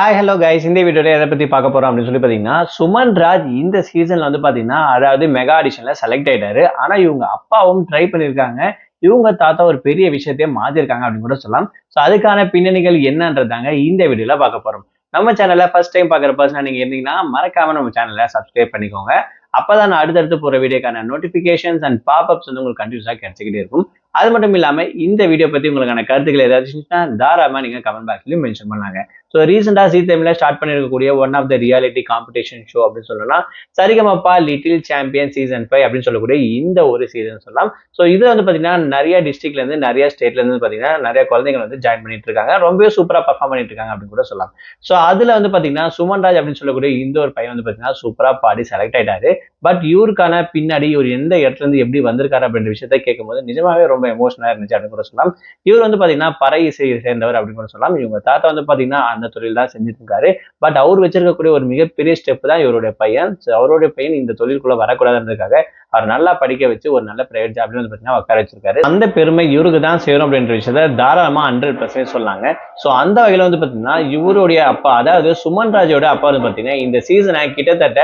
Hi hello guys, இந்த வீடியோல எதை பத்தி பார்க்க போறோம் அப்படின்னு சொல்லி பாத்தீங்கன்னா, சுமன் ராஜ் இந்த சீசன்ல வந்து பாத்தீங்கன்னா அதாவது மெகா ஆடிஷன்ல செலக்ட் ஆயிட்டாரு. ஆனா இவங்க அப்பாவும் ட்ரை பண்ணிருக்காங்க. இவங்க தாத்தா ஒரு பெரிய விஷயத்தையே மாத்திருக்காங்க அப்படின்னு கூட சொல்லலாம். ஸோ அதுக்கான பின்னணிகள் என்னன்றதாங்க இந்த வீடியோல பார்க்க போறோம். நம்ம சேனல்ல ஃபர்ஸ்ட் டைம் பார்க்குற பர்சனா நீங்க இருந்தீங்கன்னா மறக்காம நம்ம சேனலை சப்ஸ்கிரைப் பண்ணிக்கோங்க. அப்பதான் நான் அடுத்தடுத்து போற வீடியோக்கான நோட்டிபிகேஷன்ஸ் அண்ட் பாப்அப்ஸ் வந்து உங்களுக்கு கண்டினியூஸா கிடைச்சிக்கிட்டே இருக்கும். அது மட்டும் இல்லாம இந்த வீடியோ பத்தி உங்களுக்கான கருத்துக்கள் ஏதாச்சும் இருந்துச்சுன்னா தாராளமா நீங்க கமெண்ட் பாக்ஸ்லயும் மென்ஷன் பண்ணாங்க. ஸோ ரீசெண்டா ஜீ தமிழ்ல ஸ்டார்ட் பண்ணிருக்கக்கூடிய one of the reality competition show அப்படின்னு சொல்லலாம். சரிகமப்பா லிட்டில் சாம்பியன் சீசன் 5 அப்படின்னு சொல்லக்கூடிய இந்த ஒரு சீசன் சொல்லலாம். ஸோ இது வந்து பாத்தீங்கன்னா நிறைய டிஸ்ட்ரிக்ட்ல இருந்து நிறைய ஸ்டேட்ல இருந்து பாத்தீங்கன்னா நிறைய குழந்தைகள் வந்து ஜாயின் பண்ணிட்டு இருக்காங்க. ரொம்பவே சூப்பரா பர்ஃபார்ம் பண்ணிட்டு இருக்காங்க அப்படின்னு கூட சொல்லலாம். ஸோ அதுல வந்து பாத்தீங்கன்னா சுமன் ராஜ் அப்படின்னு சொல்லக்கூடிய இந்த ஒரு பையன் வந்து பாத்தீங்கன்னா சூப்பரா பாடி செலக்ட் ஆயிட்டாரு. பட் இவருக்கான பின்னாடி இவர் எந்த இடத்துல இருந்து எப்படி வந்திருக்காரு அப்படின்ற விஷயத்த கேட்கும்போது நிஜமாவே ரொம்ப எமோஷனலா இருந்துச்சு அப்படின்னு கூட சொல்லலாம். இவர் வந்து பாத்தீங்கன்னா பறை இசையை சேர்ந்தவர் அப்படின்னு கூட சொல்லலாம். இவங்க தாத்தா வந்து பாத்தீங்கன்னா அந்த தொழில் தான் செஞ்சுட்டு இருக்காரு. பட் அவர் வச்சிருக்கக்கூடிய ஒரு மிகப்பெரிய ஸ்டெப் தான் இவருடைய பையன். அவருடைய பையன் இந்த தொழிலுக்குள்ள வரக்கூடாதுன்றதுக்காக அவர் நல்லா படிக்க வச்சு ஒரு நல்ல பிரைவேட் ஜாப்ல வந்து பாத்தீங்கன்னா உட்கார வச்சிருக்காரு. அந்த பெருமை இவருக்கு தான் சேரும் அப்படின்ற விஷயத்த தாராளமா 100% சொல்லாங்க. சோ அந்த வகையில வந்து பாத்தீங்கன்னா இவருடைய அப்பா அதாவது சுமன் ராஜோட அப்பா வந்து பாத்தீங்கன்னா இந்த சீசனை கிட்டத்தட்ட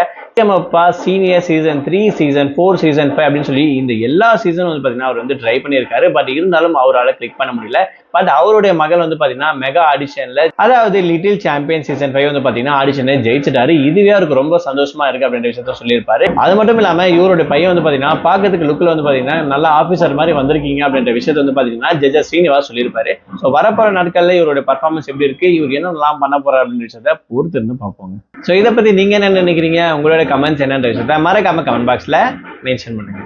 அப்பா சீனியர் சீசன் 3 சீசன் 4 சீசன் 5 அப்படின்னு சொல்லி இந்த எல்லா சீசனும் வந்து பாத்தீங்கன்னா அவர் வந்து ட்ரை பண்ணியிருக்காரு. பட் இருந்தாலும் அவரால் கிளிக் பண்ண முடியல. பட் அவருடைய மகள் வந்து பாத்தீங்கன்னா மெகா ஆடிஷன்ல அதாவது லிட்டில் சாம்பியன் சீசன் 5 வந்து பாத்தீங்கன்னா ஆடிஷன்ல ஜெயிச்சிட்டாரு. இதுவே அவருக்கு ரொம்ப சந்தோஷமா இருக்கு அப்படின்ற விஷயத்த சொல்லியிருப்பாரு. அது மட்டும் இல்லாம இவருடைய பையன் வந்து பாத்தீங்கன்னா பாக்கிறதுக்கு லுக்ல வந்து பாத்தீங்கன்னா நல்ல ஆபீசர் மாதிரி வந்திருக்கீங்க அப்படின்ற விஷயத்த வந்து பாத்தீங்கன்னா ஜட்ஜஸ் ஸ்ரீனிவாஸ் சொல்லியிருப்பாரு. ஸோ வரப்போற நாட்கள்ல இவருடைய பர்ஃபார்மன்ஸ் எப்படி இருக்கு, இவர் என்னெல்லாம் பண்ண போறாரு அப்படின்ற விஷயத்த பொறுத்து இருந்து பார்ப்போங்க. ஸோ இதை பத்தி நீங்க என்ன நினைக்கிறீங்க, உங்களோட கமெண்ட்ஸ் என்னன்ற விஷயத்த மறக்காம கமெண்ட் பாக்ஸ்ல மென்ஷன் பண்ணுங்க.